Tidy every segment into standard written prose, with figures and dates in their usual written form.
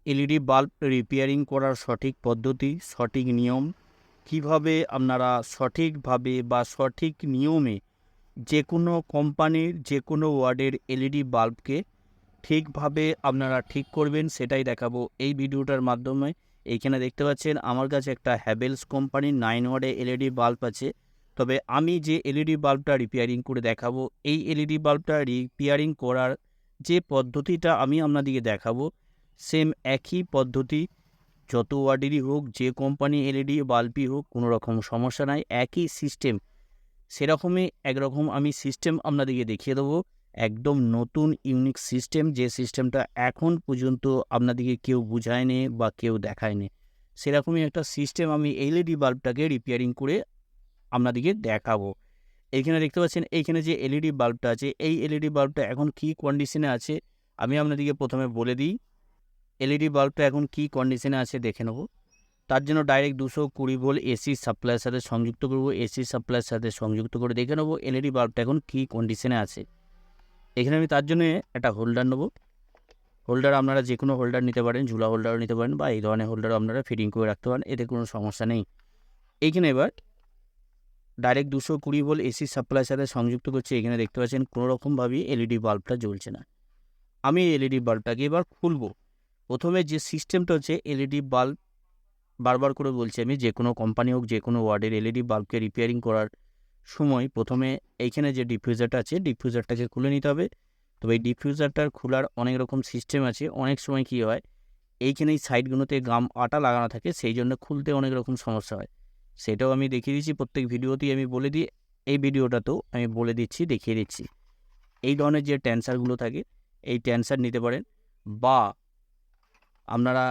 LED bulb repairing করার সঠিক পদ্ধতি, সঠিক নিয়ম, কিভাবে আপনারা সঠিকভাবে বা সঠিক নিয়মে যে কোনো কোম্পানির যে কোনো ওয়ার্ডের এলইডি বাল্বকে ঠিকভাবে আপনারা ঠিক করবেন সেটাই দেখাবো এই ভিডিওটার মাধ্যমে। এইখানে দেখতে পাচ্ছেন আমার কাছে একটা হ্যাভেলস কোম্পানির 9 ওয়ার্ডের এলইডি বাল্ব আছে। তবে আমি যে এলইডি বাল্বটা রিপেয়ারিং করে দেখাবো, এই এলইডি বাল্বটা রিপেয়ারিং করার যে পদ্ধতিটা আমি আপনাদেরকে দেখাবো, সেম একই পদ্ধতি যত ওয়ার্ডেরই হোক, যে কোম্পানি এলইডি বাল্বই হোক, কোনো রকম সমস্যা নাই, একই সিস্টেম। সেরকমই একরকম আমি সিস্টেম আপনাদেরকে দেখিয়ে দেবো, একদম নতুন ইউনিক সিস্টেম, যে সিস্টেমটা এখন পর্যন্ত আপনাদেরকে কেউ বুঝায়নি বা কেউ দেখায়নি। সেরকমই একটা সিস্টেম আমি এলইডি বাল্বটাকে রিপেয়ারিং করে আপনাদেরকে দেখাবো। এইখানে দেখতে পাচ্ছেন, এইখানে যে এলইডি বাল্বটা আছে, এই এলইডি বাল্বটা এখন কী কন্ডিশনে আছে আমি আপনাদেরকে প্রথমে বলে দিই। এলইডি বাল্বটা এখন কী কন্ডিশনে আছে দেখে নেব। তার জন্য ডাইরেক্ট 220 ভোল্ট এসি সাপ্লাইয়ের সাথে সংযুক্ত করব। এসি সাপ্লাইয়ের সাথে সংযুক্ত করে দেখে নেব এলইডি বাল্বটা এখন কী কন্ডিশনে আছে। এখানে আমি তার জন্য একটা হোল্ডার নেব। হোল্ডার আপনারা যে কোনো হোল্ডার নিতে পারেন, ঝুলা হোল্ডারও নিতে পারেন বা এই ধরনের হোল্ডারও আপনারা ফিটিং করে রাখতে পারেন, এতে কোনো সমস্যা নেই। এইখানে এবার ডাইরেক্ট 220 ভোল্ট এসি সাপ্লাইয়ের সাথে সংযুক্ত করছি। এখানে দেখতে পাচ্ছেন কোনো রকমভাবেই এলইডি বাল্বটা জ্বলছে না। আমি এলইডি বাল্বটাকে এবার খুলব। প্রথমে যে সিস্টেমটা হচ্ছে এলইডি বাল্ব, বারবার করে বলছি আমি, যে কোনো কোম্পানি হোক, যে কোনো ওয়ার্ডের এলইডি বাল্বকে রিপেয়ারিং করার সময় প্রথমে এইখানে যে ডিফিউজারটা আছে, ডিফিউজারটাকে খুলে নিতে হবে। তবে এই ডিফিউজারটার খোলার অনেক রকম সিস্টেম আছে। অনেক সময় কী হয়, এইখানে এই সাইডগুলোতে গাম আটা লাগানো থাকে, সেই জন্য খুলতে অনেক রকম সমস্যা হয়। সেটাও আমি দেখিয়ে দিচ্ছি, প্রত্যেক ভিডিওতেই আমি বলে দিই, এই ভিডিওটাতেও আমি বলে দিচ্ছি, দেখিয়ে দিচ্ছি। এই ধরনের যে ট্যান্সারগুলো থাকে, এই ট্যান্সার নিতে পারেন, বা আপনারা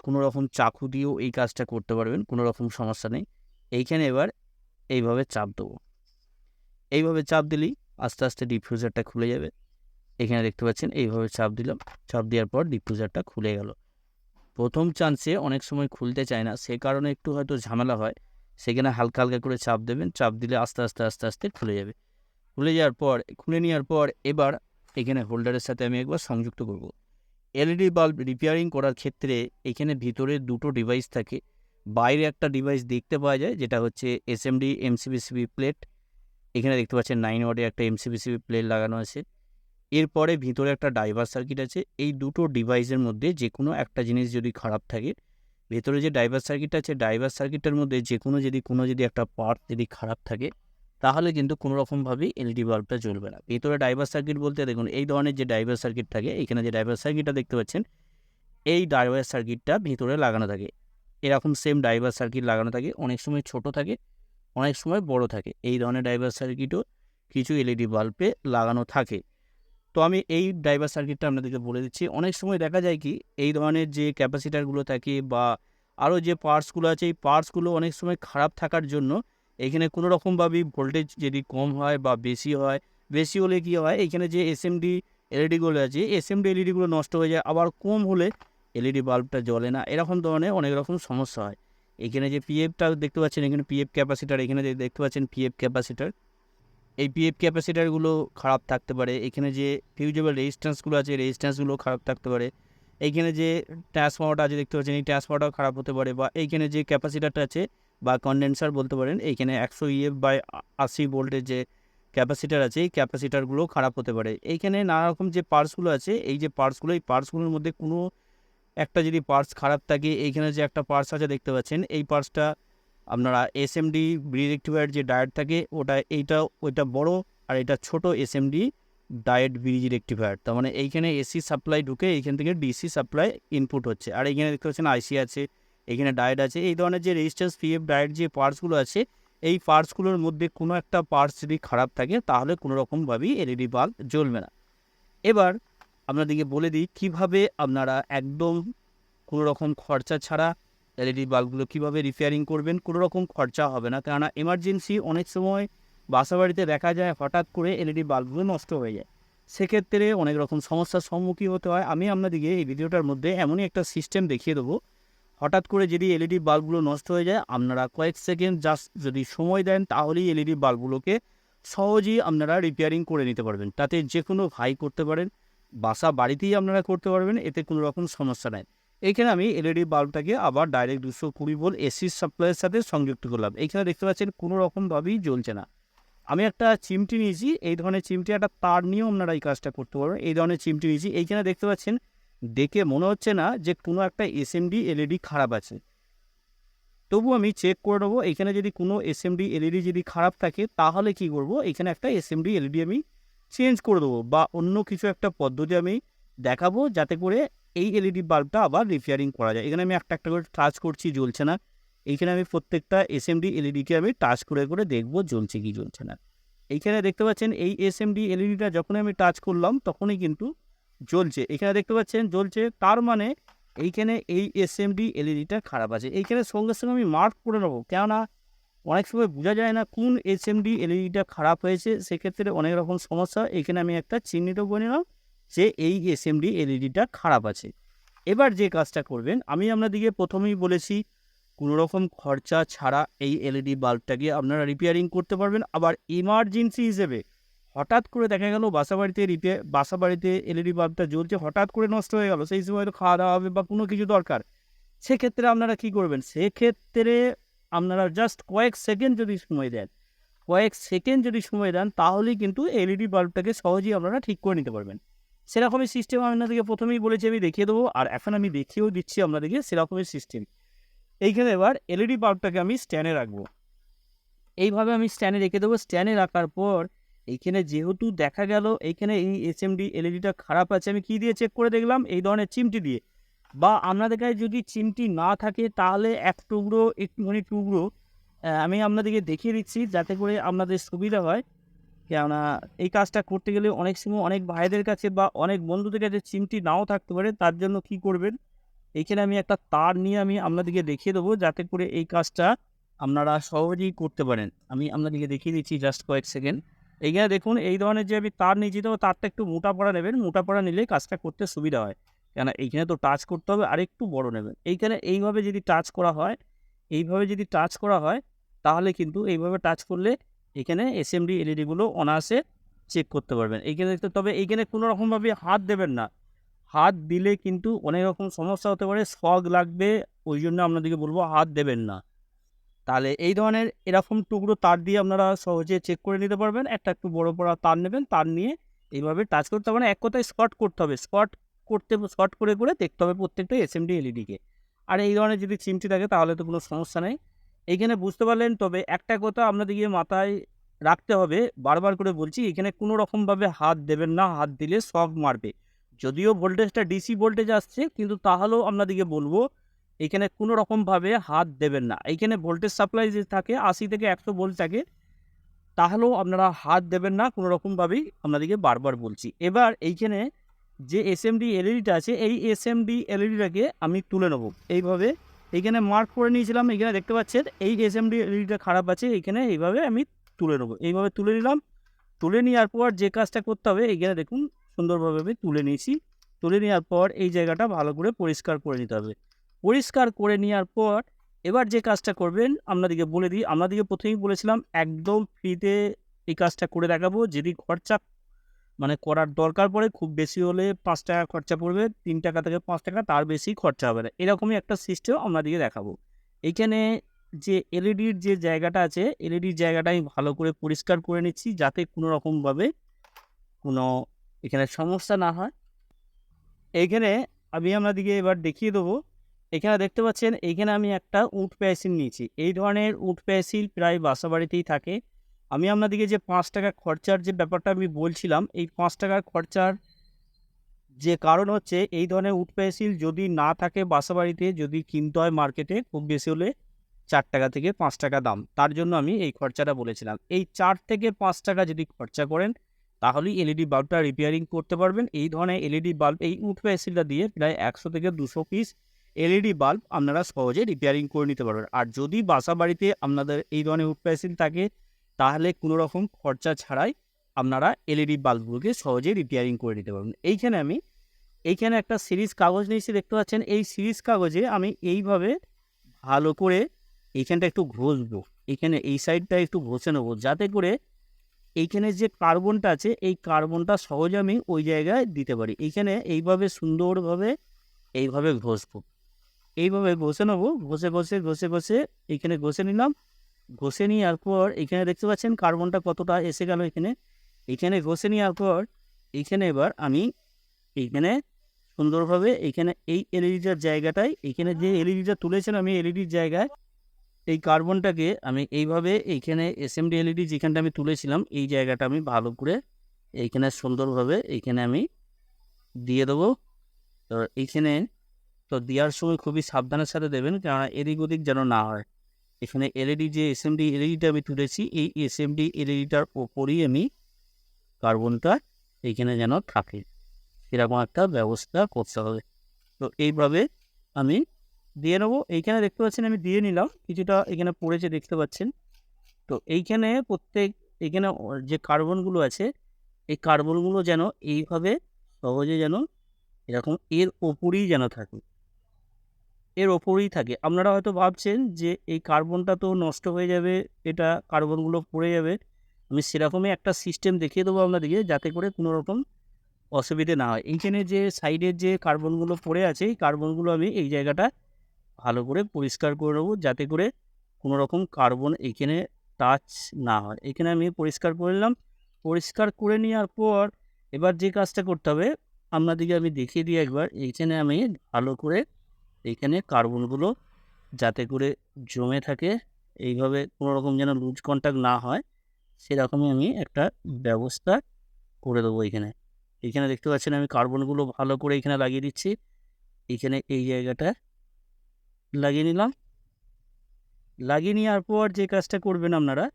কোনো রকম চাকু দিয়েও এই কাজটা করতে পারবেন, কোনো রকম সমস্যা নেই। এইখানে এবার এইভাবে চাপ দেবো। এইভাবে চাপ দিলেই আস্তে আস্তে ডিফিউজারটা খুলে যাবে। এখানে দেখতে পাচ্ছেন এইভাবে চাপ দিলাম, চাপ দেওয়ার পর ডিফিউজারটা খুলে গেল। প্রথম চান্সে অনেক সময় খুলতে চায় না, সে কারণে একটু হয়তো ঝামেলা হয়। সেখানে হালকা হালকা করে চাপ দেবেন, চাপ দিলে আস্তে আস্তে আস্তে আস্তে খুলে যাবে। খুলে যাওয়ার পর, খুলে নেওয়ার পর এবার এখানে হোল্ডারের সাথে আমি একবার সংযুক্ত করব। এলইডি বাল্ব রিপেয়ারিং করার ক্ষেত্রে এখানে ভিতরে দুটো ডিভাইস থাকে। বাইরে একটা ডিভাইস দেখতে পাওয়া যায়, যেটা হচ্ছে এসএমডি এমসিবিসিবি প্লেট। এখানে দেখতে পাচ্ছেন 9 ওয়াটের একটা এমসিবিসিবি প্লেট লাগানো আছে। এরপরে ভিতরে একটা ড্রাইভার সার্কিট আছে। এই দুটো ডিভাইসের মধ্যে যে কোনো একটা জিনিস যদি খারাপ থাকে, ভেতরে যে ড্রাইভার সার্কিট আছে, ড্রাইভার সার্কিটের মধ্যে যে কোনো যদি একটা পার্ট যদি খারাপ থাকে, তাহলে কিন্তু কোনো রকমভাবেই এলইডি বাল্বটা জ্বলবে না। ভেতরে ড্রাইভার সার্কিট বলতে দেখুন, এই ধরনের যে ড্রাইভার সার্কিট থাকে, এখানে যে ড্রাইভার সার্কিটটা দেখতে পাচ্ছেন, এই ড্রাইভার সার্কিটটা ভিতরে লাগানো থাকে। এরকম সেম ড্রাইভার সার্কিট লাগানো থাকে, অনেক সময় ছোট থাকে, অনেক সময় বড় থাকে। এই ধরনের ড্রাইভার সার্কিটও কিছু এলইডি বাল্বে লাগানো থাকে। তো আমি এই ড্রাইভার সার্কিটটা আপনাদেরকে বলে দিচ্ছি। অনেক সময় দেখা যায় কি, এই ধরনের যে ক্যাপাসিটারগুলো থাকে বা আরও যে পার্টসগুলো আছে, এই পার্টসগুলো অনেক সময় খারাপ থাকার জন্য এখানে কোনো রকমভাবেই ভোল্টেজ যদি কম হয় বা বেশি হয়, বেশি হলে কী হয়, এখানে যে এসএমডি এলইডিগুলো আছে, এসএমডি এলইডিগুলো নষ্ট হয়ে যায়, আবার কম হলে এলইডি বাল্বটা জ্বলে না। এরকম ধরনের অনেক রকম সমস্যা হয়। এখানে যে পিএফটা দেখতে পাচ্ছেন, এখানে পিএফ ক্যাপাসিটার, এখানে যে দেখতে পাচ্ছেন পিএফ ক্যাপাসিটার, এই পিএফ ক্যাপাসিটারগুলো খারাপ থাকতে পারে। এখানে যে ফিউজেবল রেজিস্ট্যান্সগুলো আছে, রেজিস্ট্যান্সগুলো খারাপ থাকতে পারে। এইখানে যে ট্রান্সফর্মারটা আছে দেখতে পাচ্ছেন, এই ট্রান্সফর্মারটাও খারাপ হতে পারে। বা এইখানে যে ক্যাপাসিটারটা আছে বা কনডেন্সার বলতে পারেন, এইখানে 100 ইএফ বাই 80 ভোল্টের যে ক্যাপাসিটার আছে, এই ক্যাপাসিটারগুলোও খারাপ হতে পারে। এইখানে নানা রকম যে পার্টসগুলো আছে, এই যে পার্টসগুলো, এই পার্টসগুলোর মধ্যে কোনো একটা যদি পার্টস খারাপ থাকে, এইখানে যে একটা পার্টস আছে দেখতে পাচ্ছেন, এই পার্টসটা আপনারা এসএমডি ব্রিজ রেক্টিফায়ার যে ডায়েট থাকে, ওইটা বড়, আর এটা ছোট এসএমডি ডায়েট ব্রিজ রেক্টিফায়ার। তার মানে এইখানে এসি সাপ্লাই ঢুকে এইখান থেকে ডিসি সাপ্লাই ইনপুট হচ্ছে। আর এইখানে দেখতে পাচ্ছেন আইসি আছে, এখানে ডায়েট আছে। এই ধরনের যে রেজিস্ট্যান্স পিএফ ডায়েট যে পার্টসগুলো আছে, এই পার্টসগুলোর মধ্যে কোনো একটা পার্টস যদি খারাপ থাকে, তাহলে কোনো রকমভাবেই এলইডি বাল্ব জ্বলবে না। এবার আপনাদেরকে বলে দিই কীভাবে আপনারা একদম কোনো রকম খরচা ছাড়া এলইডি বাল্বগুলো কীভাবে রিপেয়ারিং করবেন। কোনো রকম খরচা হবে না, কেননা এমার্জেন্সি অনেক সময় বাসা বাড়িতে দেখা যায় হঠাৎ করে এলইডি বাল্বগুলো নষ্ট হয়ে যায়। সেক্ষেত্রে অনেক রকম সমস্যার সম্মুখীন হতে হয়। আমি আপনাদেরকে এই ভিডিওটার মধ্যে এমনই একটা সিস্টেম দেখিয়ে দেবো, হঠাৎ করে যদি এলইডি বাল্বগুলো নষ্ট হয়ে যায়, আপনারা কয়েক সেকেন্ড জাস্ট যদি সময় দেন, তাহলেই এলইডি বাল্বগুলোকে সহজেই আপনারা রিপেয়ারিং করে নিতে পারবেন। তাতে যে কোনো ভাই করতে পারেন, বাসা বাড়িতেই আপনারা করতে পারবেন, এতে কোনো রকম সমস্যা নেই। এইখানে আমি এলইডি বাল্বটাকে আবার ডাইরেক্ট 220 ভোল্ট এসির সাপ্লাইয়ের সাথে সংযুক্ত করলাম। এইখানে দেখতে পাচ্ছেন কোনো রকমভাবেই জ্বলছে না। আমি একটা চিমটি নিয়েছি, এই ধরনের চিমটি, একটা তার নিয়েও আপনারা এই কাজটা করতে পারবেন। এই ধরনের চিমটি নিয়েছি। এইখানে দেখতে পাচ্ছেন, দেখে মনে হচ্ছে না যে কোনো একটা এসএমডি এলইডি খারাপ আছে। তবু আমি চেক করে নেবো। এখানে যদি কোনো এসএমডি এলইডি যদি খারাপ থাকে তাহলে কি করব, এখানে একটা এসএমডি এলইডি আমি চেঞ্জ করে দেবো বা অন্য কিছু একটা পদ্ধতি আমি দেখাবো, যাতে করে এই এলইডি বাল্বটা আবার রিপেয়ারিং করা যায়। এখানে আমি একটা একটা করে টাচ করছি, জ্বলছে না। এইখানে আমি প্রত্যেকটা এসএমডি এলইডিকে আমি টাচ করে করে দেখবো জ্বলছে কি জ্বলছে না। এইখানে দেখতে পাচ্ছেন এই এসএমডি এলইডিটা যখনই আমি টাচ করলাম তখনই কিন্তু জ্বলছে। এখানে দেখতে পাচ্ছেন জ্বলছে, তার মানে এইখানে এই এসএমডি এলইডিটা খারাপ আছে। এইখানে সঙ্গে সঙ্গে আমি মার্ক করে নেবো, কেননা অনেক সময় বোঝা যায় না কোন এসএমডি এলইডিটা খারাপ হয়েছে, সেক্ষেত্রে অনেক রকম সমস্যা। এখানে আমি একটা চিহ্নিত করে নিলাম যে এই এসএমডি এলইডিটা খারাপ আছে। এবার যে কাজটা করবেন, আমি আপনাদেরকে প্রথমেই বলেছি কোনো রকম খরচা ছাড়া এই এলইডি বাল্বটাকে আপনারা রিপেয়ারিং করতে পারবেন। আবার এমার্জেন্সি হিসেবে হঠাৎ করে দেখা গেল বাসা বাড়িতে এলইডি বাল্বটা জ্বলছে, হঠাৎ করে নষ্ট হয়ে গেল, সেই সময় তো খাওয়া দাওয়া হবে বা কোনো কিছু দরকার। সেক্ষেত্রে আপনারা কি করবেন, সেক্ষেত্রে আপনারা জাস্ট কয়েক সেকেন্ড যদি সময় দেন তাহলেই কিন্তু এলইডি বাল্বটাকে সহজেই আপনারা ঠিক করে নিতে পারবেন। সেরকমই সিস্টেম আমি আপনাদেরকে প্রথমেই বলেছি, আমি দেখিয়ে দেবো, আর এখন আমি দেখিয়েও দিচ্ছি আপনাদেরকে সেরকমই সিস্টেম। এইখানে এবার এলইডি বাল্বটাকে আমি স্ট্যান্ডে রাখবো। এইভাবে আমি স্ট্যান্ডে রেখে দেবো। স্ট্যান্ডে রাখার পর এইখানে যেহেতু দেখা গেল এইখানে এই এসএমডি এলইডিটা খারাপ আছে, আমি কি দিয়ে চেক করে দেখলাম, এই ধরনের চিমটি দিয়ে। বা আপনাদের কাছে যদি চিমটি না থাকে তাহলে একটুখানি টুকরো আমি আপনাদেরকে দেখিয়ে দিচ্ছি, যাতে করে আপনাদের সুবিধা হয়। কেননা এই কাজটা করতে গেলে অনেক সময় অনেক ভাইদের কাছে বা অনেক বন্ধুদের কাছে চিমটি নাও থাকতে পারে। তার জন্য কি করবেন, এইখানে আমি একটা তার নিয়ে আমি আপনাদেরকে দেখিয়ে দেবো, যাতে করে এই কাজটা আপনারা সহজেই করতে পারেন। আমি আপনাদেরকে দেখিয়ে দিচ্ছি জাস্ট কয়েক সেকেন্ড। এইখানে দেখুন, এই ধরনের যে আমি তার নিয়েছি, তো তারটা একটু মোটা পড়া নেবেন, মোটা পড়া নিলে কাজটা করতে সুবিধা হয়। কেন এইখানে তো টাচ করতে হবে, আর একটু বড় নেবেন। এইখানে এইভাবে যদি টাচ করা হয়, তাহলে কিন্তু এইভাবে টাচ করলে এখানে এসএমডি এলইডিগুলো অনায়াসে চেক করতে পারবেন। এইখানে তবে এইখানে কোনো রকমভাবে হাত দেবেন না। হাত দিলে কিন্তু অনেক রকম সমস্যা হতে পারে, শক লাগবে। ওই জন্য আপনাদেরকে বলবো হাত দেবেন না। তাহলে এই ধরনের এরকম টুকরো তার দিয়ে আপনারা সহজে চেক করে নিতে পারবেন। একটা একটু বড় তার নেবেন, তার নিয়ে এইভাবে টাচ করতে হবে না, এক কথায় স্পট করতে হবে। স্পট করে করে দেখতে হবে প্রত্যেকটা এসএমডি এলইডিকে। আর এই ধরনের যদি চিমটি থাকে তাহলে তো কোনো সমস্যা নেই। এইখানে বুঝতে পারলেন। তবে একটা কথা আপনাদেরকে মাথায় রাখতে হবে, বারবার করে বলছি, এখানে কোনো রকমভাবে হাত দেবেন না, হাত দিলে শক মারবে। যদিও ভোল্টেজটা ডিসি ভোল্টেজ আসছে, কিন্তু তাহলেও আপনাদেরকে বলবো এখানে কোনো রকমভাবে হাত দেবেন না। এইখানে ভোল্টেজ সাপ্লাই যে থাকে 80 থেকে 100 ভোল্ট থাকে, তাহলেও আপনারা হাত দেবেন না কোনো রকমভাবেই, আপনাদেরকে বারবার বলছি। এবার এইখানে যে এসএমডি এলইডিটা আছে, এই এসএমডি এলইডিটাকে আমি তুলে নেব। এইভাবে এইখানে মার্ক করে নিয়েছিলাম, এখানে দেখতে পাচ্ছেন এই এসএমডি এলইডিটা খারাপ আছে, এইখানে এইভাবে আমি তুলে নেব। এইভাবে তুলে নিলাম। তুলে নেওয়ার পর যে কাজটা করতে হবে, এইখানে দেখুন সুন্দরভাবে আমি তুলে নিয়েছি। তুলে নেওয়ার পর এই জায়গাটা ভালো করে পরিষ্কার করে নিতে হবে। পরিষ্কার করে নেওয়ার পর এবার যে কাজটা করবেন আপনাদেরকে বলে দিই। আপনাদেরকে প্রথমেই বলেছিলাম একদম ফ্রিতে এই কাজটা করে দেখাবো। যদি খরচা করার দরকার পড়ে, খুব বেশি হলে 5 টাকা খরচা পড়বে, 3 টাকা থেকে 5 টাকা, তার বেশি খরচা হবে না। এরকমই একটা সিস্টেম আপনাদেরকে দেখাবো। এইখানে যে এলইডির যে জায়গাটা আছে, এলইডির জায়গাটা আমি ভালো করে পরিষ্কার করে নিচ্ছি, যাতে কোনো রকমভাবে কোনো এখানে সমস্যা না হয়। এইখানে আমি আপনাদেরকে এবার দেখিয়ে দেবো। এখানে দেখতে পাচ্ছেন, এইখানে আমি একটা উড পেন্সিল নিয়েছি। এই ধরনের উড পেন্সিল প্রায় বাসা বাড়িতেই থাকে। আমি আপনাদেরকে যে 5 টাকা খরচার যে ব্যাপারটা আমি বলছিলাম, এই 5 টাকার খরচার যে কারণ হচ্ছে, এই ধরনের উড পেন্সিল যদি না থাকে বাসা বাড়িতে, যদি কিনতে হয় মার্কেটে, খুব বেশি হলে 4 টাকা থেকে 5 টাকা দাম। তার জন্য আমি এই খরচাটা বলেছিলাম। এই 4 থেকে 5 টাকা যদি খরচা করেন তাহলেই এলইডি বাল্বটা রিপেয়ারিং করতে পারবেন। এই ধরনের এলইডি বাল্ব, এই উড পেন্সিলটা দিয়ে প্রায় 100 থেকে 200 পিস এলইডি বাল্ব আপনারা সহজে রিপেয়ারিং করে নিতে পারবেন। আর যদি বাসা বাড়িতে আপনাদের এই ধরনের উড পেন্সিল থাকে, তাহলে কোনো রকম খরচা ছাড়াই আপনারা এলইডি বাল্বগুলোকে সহজেই রিপেয়ারিং করে নিতে পারবেন। এইখানে একটা সিরিজ কাগজ নিয়েছি, দেখতে পাচ্ছেন। এই সিরিজ কাগজে আমি এইভাবে ভালো করে এইখানটা একটু ঘষবো। এখানে এই সাইডটা একটু ঘষে নেবো, যাতে করে এইখানে যে কার্বনটা আছে, এই কার্বনটা সহজে আমি ওই জায়গায় দিতে পারি। এইখানে এইভাবে সুন্দরভাবে এইভাবে ঘষবো। এইভাবে ঘষে নেবো, ঘষে এইখানে ঘষে নিলাম। ঘষে নেওয়ার পর এখানে দেখতে পাচ্ছেন কার্বনটা কতটা এসে গেল এখানে। এখানে ঘষে নেওয়ার পর এইখানে এবার আমি এইখানে সুন্দরভাবে এইখানে এই এলইডিটার জায়গাটায়, এইখানে যে এলইডিটা তুলেছেন আমি এলইডির জায়গায় এই কার্বনটাকে আমি এইভাবে এইখানে এসএমডি এলইডি যেখানটা আমি তুলেছিলাম এই জায়গাটা আমি ভালো করে এইখানে সুন্দরভাবে এইখানে আমি দিয়ে দেবো। তো এইখানে তো দেওয়ার সময় খুবই সাবধানের সাথে দেবেন, কেননা এদিক ওদিক যেন না হয়। এখানে এলইডি যে এসএমডি এলইডিটা আমি তুলেছি এই এসএমডি এলইডিটার ওপরই আমি কার্বনটা এইখানে যেন থাকে এরকম একটা ব্যবস্থা করতে হবে। তো এইভাবে আমি দিয়ে নেবো। এইখানে দেখতে পাচ্ছেন আমি দিয়ে নিলাম, কিছুটা এখানে পড়েছে দেখতে পাচ্ছেন। তো এইখানে এইখানে যে কার্বনগুলো আছে এই কার্বনগুলো যেন এইভাবে সহজে যেন এরকম এর ওপরেই যেন থাকে, এর ওপরেই থাকে। আপনারা হয়তো ভাবছেন যে এই কার্বনটা তো নষ্ট হয়ে যাবে, এটা কার্বনগুলো পড়ে যাবে। আমি সেরকমই একটা সিস্টেম দেখিয়ে দেবো আপনাদেরকে, যাতে করে কোনো রকম অসুবিধে না হয়। এইখানে যে সাইডের যে কার্বনগুলো পড়ে আছে এই কার্বনগুলো আমি এই জায়গাটা ভালো করে পরিষ্কার করে নেবো, যাতে করে কোনো রকম কার্বন এইখানে টাচ না হয়। এখানে আমি পরিষ্কার করে নিলাম। পরিষ্কার করে নেওয়ার পর এবার যে কাজটা করতে হবে আপনাদেরকে আমি দেখিয়ে দিই একবার। এইখানে আমি ভালো করে এইখানে কার্বনগুলো যাতে করে জমে থাকে, এইভাবে কোনো রকম যেন লুজ কন্ট্যাক্ট না হয় সেরকমই আমি একটা ব্যবস্থা করে দেবো এইখানে। এইখানে দেখতে পাচ্ছেন আমি কার্বনগুলো ভালো করে এইখানে লাগিয়ে দিচ্ছি। এইখানে এই জায়গাটা লাগিয়ে নিলাম। লাগিয়ে নেওয়ার পর যে কাজটা করবেন আপনারা,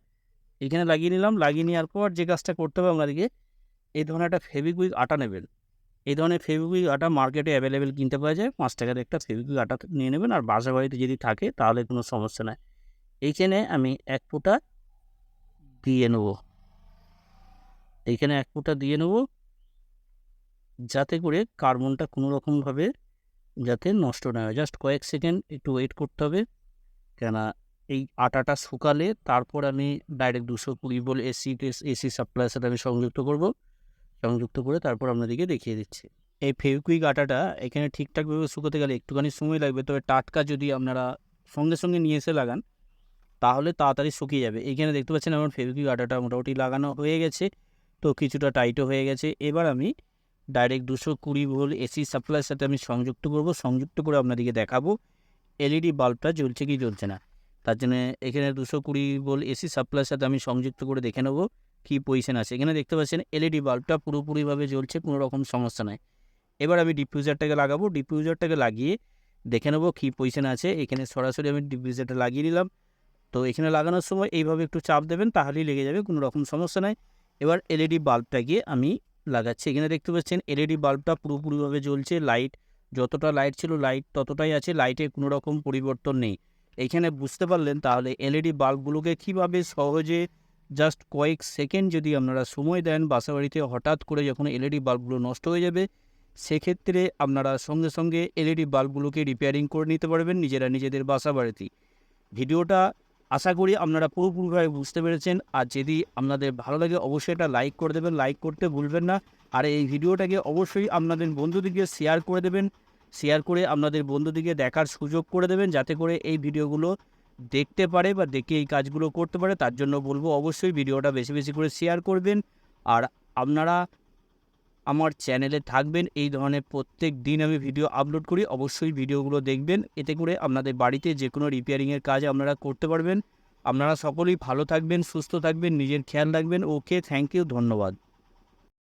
এইখানে লাগিয়ে নিলাম। লাগিয়ে নেওয়ার পর যে কাজটা করতে হবে আপনাদেরকে, এই ধরনের একটা ফেভিকুইক আটা নেবেন। এই ধরনের ফেভিকুইক আটা মার্কেটে অ্যাভেলেবেল কিনতে পাওয়া যায়। 5 টাকার একটা ফেভিকুইক আটা নিয়ে নেবেন, আর বাসা বাড়িতে যদি থাকে তাহলে কোনো সমস্যা নাই। এইখানে আমি 1 ফোঁটা দিয়ে নেব। এইখানে 1 ফোঁটা দিয়ে নেব, যাতে করে কার্বনটা কোনো রকমভাবে যাতে নষ্ট না হয়। জাস্ট কয়েক সেকেন্ড একটু ওয়েট করতে হবে, কেননা এই আটাটা শুকালে তারপর আমি ডাইরেক্ট 220 ভোল্ট এসি সাপ্লাইয়ের সাথে আমি সংযুক্ত করব। সংযুক্ত করে তারপর আপনাদেরকে দেখিয়ে দিচ্ছি। এই ফেভিকুইক আটাটা এখানে ঠিকঠাকভাবে শুকোতে গেলে একটুখানি সময় লাগবে, তবে টাটকা যদি আপনারা সঙ্গে সঙ্গে নিয়ে এসে লাগান তাহলে তাড়াতাড়ি শুকিয়ে যাবে। এইখানে দেখতে পাচ্ছেন আমার ফেভিকুইক আটাটা মোটামুটি লাগানো হয়ে গেছে, তো কিছুটা টাইটও হয়ে গেছে। এবার আমি ডাইরেক্ট 220 ভোল্ট এসি সাপ্লাইয়ের সাথে আমি সংযুক্ত করব। সংযুক্ত করে আপনাদেরকে দেখাবো এলইডি বাল্বটা জ্বলছে কি জ্বলছে না। তার জন্য এখানে 220 ভোল্ট এসি সাপ্লাইয়ের সাথে আমি সংযুক্ত করে দেখে নেব কী পজিশন আছে। এখানে দেখতে পাচ্ছেন এলইডি বাল্বটা পুরোপুরিভাবে জ্বলছে, কোনো রকম সমস্যা নাই। এবার আমি ডিফিউজারটাকে লাগাবো। ডিফিউজারটাকে লাগিয়ে দেখে নেব কী পজিশন আছে। এখানে সরাসরি আমি ডিফিউজারটা লাগিয়ে নিলাম। তো এখানে লাগানোর সময় এইভাবে একটু চাপ দেবেন, তাহলেই লেগে যাবে, কোনো রকম সমস্যা নাই। এবার এলইডি বাল্বটাকে আমি লাগাচ্ছি। এখানে দেখতে পাচ্ছেন এলইডি বাল্বটা পুরোপুরিভাবে জ্বলছে। লাইট যতটা লাইট ছিল লাইট ততটাই আছে, লাইটে কোনো রকম পরিবর্তন নেই। এইখানে বুঝতে পারলেন তাহলে এলইডি বাল্বগুলোকে কীভাবে সহজে জাস্ট কয়েক সেকেন্ড যদি আপনারা সময় দেন, বাসাবাড়িতে হঠাৎ করে যখন এলইডি বাল্বগুলো নষ্ট হয়ে যাবে সেক্ষেত্রে আপনারা সঙ্গে সঙ্গে এলইডি বাল্বগুলোকে রিপেয়ারিং করে নিতে পারবেন নিজেরা নিজেদের বাসাবাড়িতেই। ভিডিওটা আশা করি আপনারা পুরোপুরিভাবে বুঝতে পেরেছেন। আর যদি আপনাদের ভালো লাগে অবশ্যই এটা লাইক করে দেবেন, লাইক করতে ভুলবেন না। আর এই ভিডিওটাকে অবশ্যই আপনাদের বন্ধুদিকে শেয়ার করে দেবেন, শেয়ার করে আপনাদের বন্ধুদিকে দেখার সুযোগ করে দেবেন, যাতে করে এই ভিডিওগুলো দেখতে পারে বা দেখে এই কাজগুলো করতে পারে। তার জন্য বলবো অবশ্যই ভিডিওটা বেশি বেশি করে শেয়ার করবেন। আর আপনারা আমার চ্যানেলে থাকবেন, এই ধরনের প্রত্যেক দিন আমি ভিডিও আপলোড করি, অবশ্যই ভিডিওগুলো দেখবেন। এতে করে আপনাদের বাড়িতে যে কোনো রিপেয়ারিংয়ের কাজ আপনারা করতে পারবেন। আপনারা সকলেই ভালো থাকবেন, সুস্থ থাকবেন, নিজের খেয়াল রাখবেন। ওকে, থ্যাংক ইউ, ধন্যবাদ।